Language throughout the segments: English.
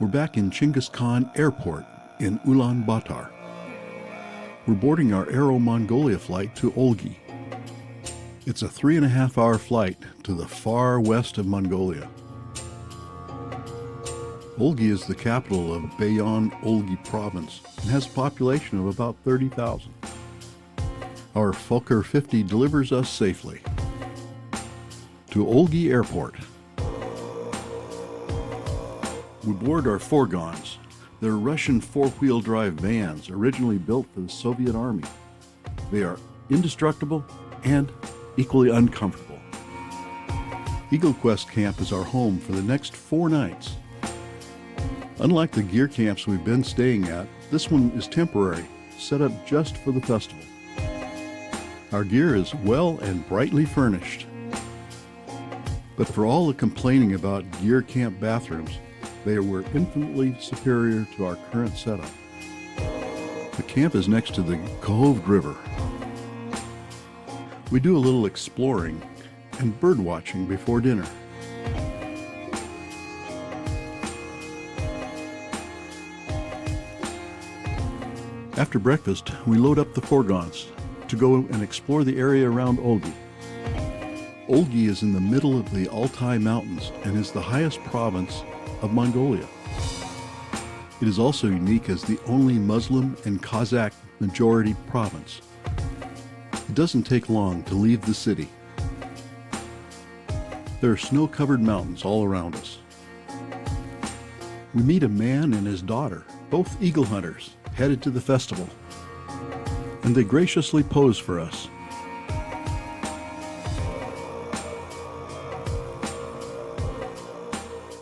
We're back in Genghis Khan Airport in Ulaanbaatar. We're boarding our Aero Mongolia flight to Ölgii. It's a 3.5-hour flight to the far west of Mongolia. Ölgii is the capital of Bayan Ölgii province and has a population of about 30,000. Our Fokker 50 delivers us safely to Ölgii Airport. We board our fourgons. They're Russian four-wheel drive vans originally built for the Soviet Army. They are indestructible and equally uncomfortable. Eagle Quest Camp is our home for the next 4 nights. Unlike the Ger camps we've been staying at, this one is temporary, set up just for the festival. Our gear is well and brightly furnished. But for all the complaining about Ger camp bathrooms, they were infinitely superior to our current setup. The camp is next to the Khovd River. We do a little exploring and bird watching before dinner. After breakfast, we load up the fourgons to go and explore the area around Ölgii. Ölgii is in the middle of the Altai Mountains and is the highest province of Mongolia. It is also unique as the only Muslim and Kazakh majority province. It doesn't take long to leave the city. There are snow-covered mountains all around us. We meet a man and his daughter, both eagle hunters, headed to the festival, and they graciously pose for us.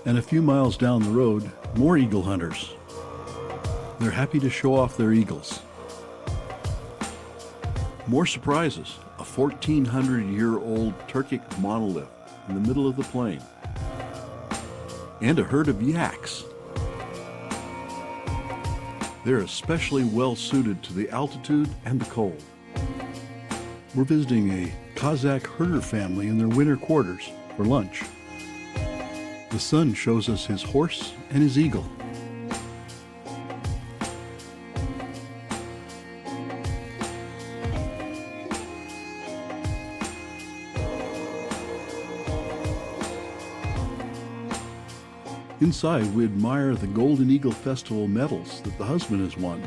And a few miles down the road, more eagle hunters. They're happy to show off their eagles. More surprises, a 1,400-year-old Turkic monolith in the middle of the plain, and a herd of yaks. They're especially well suited to the altitude and the cold. We're visiting a Kazakh herder family in their winter quarters for lunch. The son shows us his horse and his eagle. Inside, we admire the Golden Eagle Festival medals that the husband has won.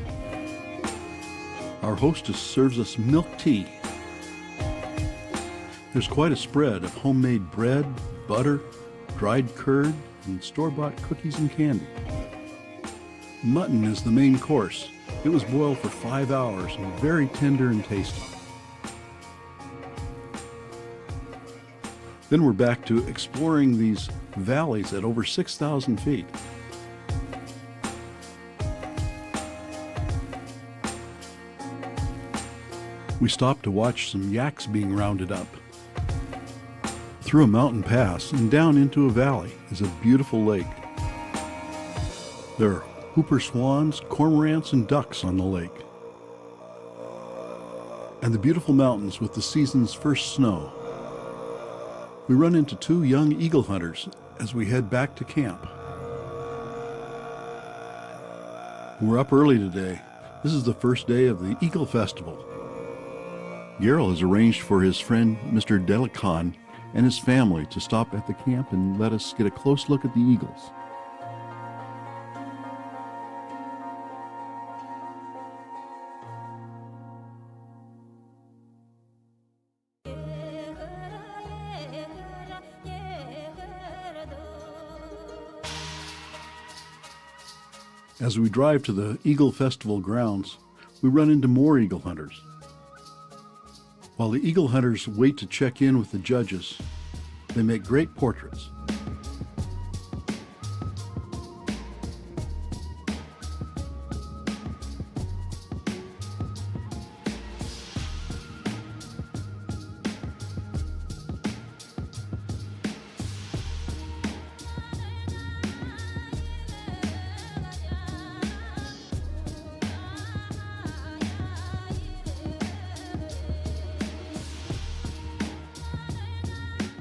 Our hostess serves us milk tea. There's quite a spread of homemade bread, butter, dried curd, and store-bought cookies and candy. Mutton is the main course. It was boiled for 5 hours and very tender and tasty. Then we're back to exploring these valleys at over 6,000 feet. We stopped to watch some yaks being rounded up. Through a mountain pass and down into a valley is a beautiful lake. There are whooper swans, cormorants, and ducks on the lake. And the beautiful mountains with the season's first snow. We run into 2 young eagle hunters as we head back to camp. We're up early today. This is the first day of the Eagle Festival. Gerald has arranged for his friend Mr. Delikan and his family to stop at the camp and let us get a close look at the eagles. As we drive to the Eagle Festival grounds, we run into more eagle hunters. While the eagle hunters wait to check in with the judges, they make great portraits.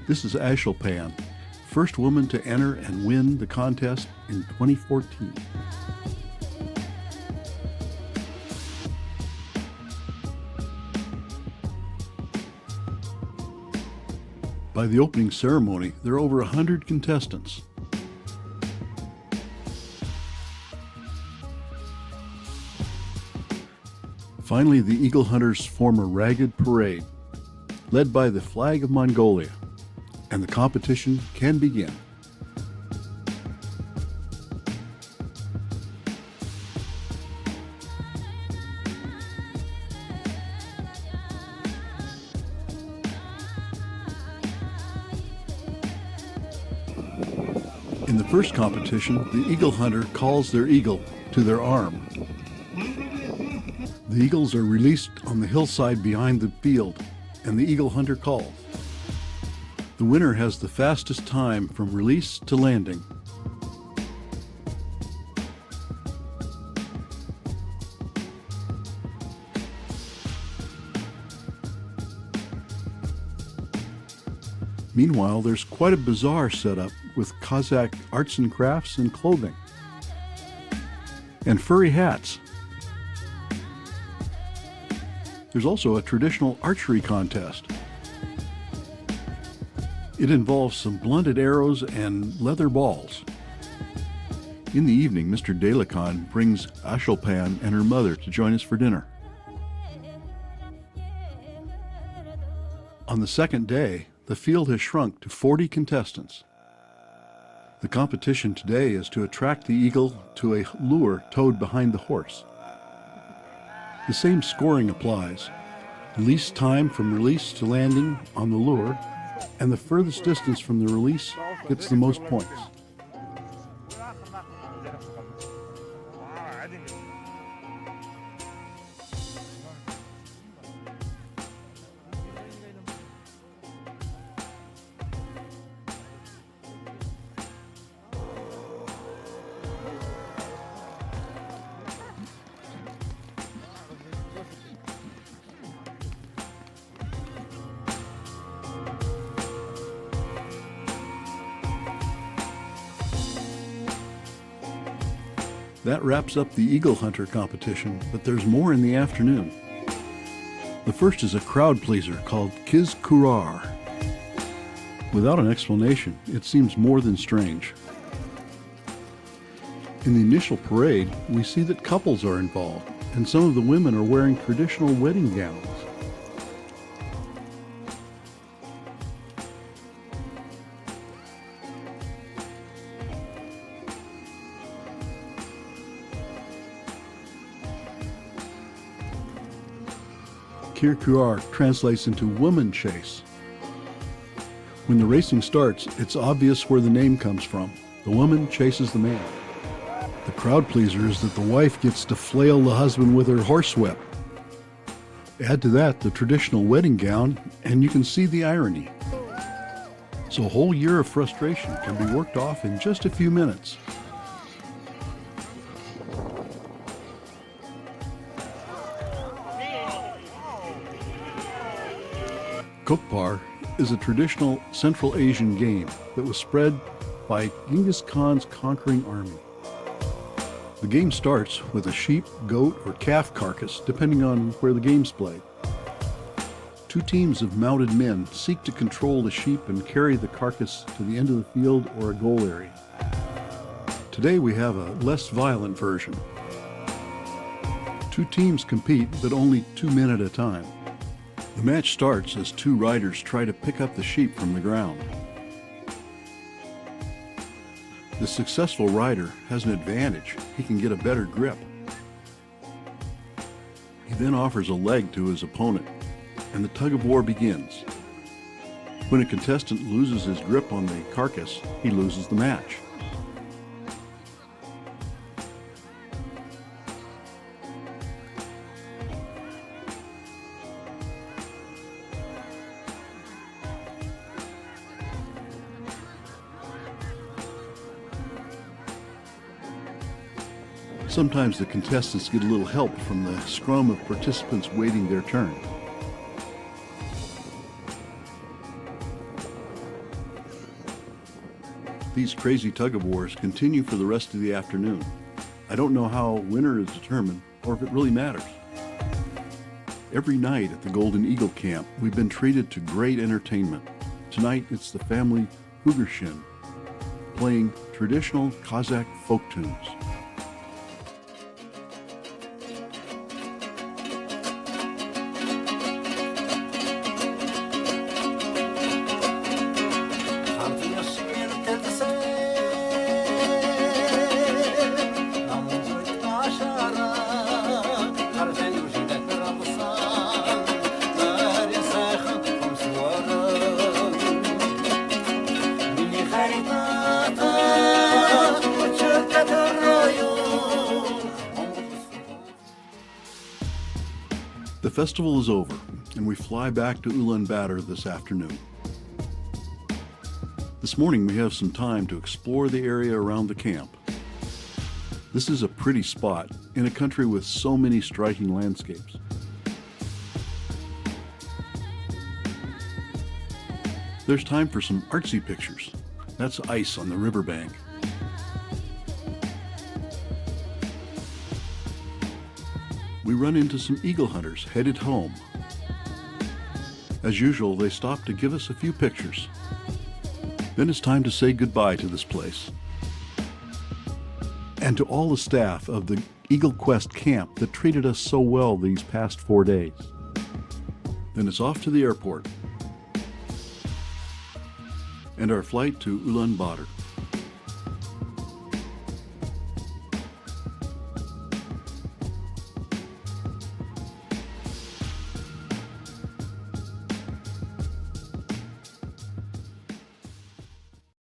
This is Ashilpan, first woman to enter and win the contest in 2014. By the opening ceremony, there are over 100 contestants. Finally, the eagle hunters form a ragged parade, led by the flag of Mongolia, and the competition can begin. In the first competition, the eagle hunter calls their eagle to their arm. The eagles are released on the hillside behind the field, and the eagle hunter calls. The winner has the fastest time from release to landing. Meanwhile, there's quite a bazaar set up with Kazakh arts and crafts and clothing, and furry hats. There's also a traditional archery contest. It involves some blunted arrows and leather balls. In the evening, Mr. Delacan brings Ashelpan and her mother to join us for dinner. On the second day, the field has shrunk to 40 contestants. The competition today is to attract the eagle to a lure towed behind the horse. The same scoring applies. Least time from release to landing on the lure, and the furthest distance from the release gets the most points. That wraps up the eagle hunter competition, but there's more in the afternoon. The first is a crowd pleaser called Kyz Kuar. Without an explanation, it seems more than strange. In the initial parade, we see that couples are involved, and some of the women are wearing traditional wedding gowns. Ger Kuar translates into woman chase. When the racing starts, it's obvious where the name comes from. The woman chases the man. The crowd pleaser is that the wife gets to flail the husband with her horsewhip. Add to that the traditional wedding gown, and you can see the irony. So a whole year of frustration can be worked off in just a few minutes. Kokpar is a traditional Central Asian game that was spread by Genghis Khan's conquering army. The game starts with a sheep, goat, or calf carcass, depending on where the game's played. Two teams of mounted men seek to control the sheep and carry the carcass to the end of the field or a goal area. Today we have a less violent version. Two teams compete, but only 2 men at a time. The match starts as two riders try to pick up the sheep from the ground. The successful rider has an advantage. He can get a better grip. He then offers a leg to his opponent, and the tug of war begins. When a contestant loses his grip on the carcass, he loses the match. Sometimes the contestants get a little help from the scrum of participants waiting their turn. These crazy tug-of-wars continue for the rest of the afternoon. I don't know how winner is determined or if it really matters. Every night at the Golden Eagle Camp, we've been treated to great entertainment. Tonight, it's the family Hugershin playing traditional Kazakh folk tunes. The festival is over, and we fly back to Ulaanbaatar this afternoon. This morning we have some time to explore the area around the camp. This is a pretty spot in a country with so many striking landscapes. There's time for some artsy pictures. That's ice on the riverbank. We run into some eagle hunters headed home. As usual, they stop to give us a few pictures. Then it's time to say goodbye to this place. And to all the staff of the Eagle Quest camp that treated us so well these past 4 days. Then it's off to the airport and our flight to Ulaanbaatar.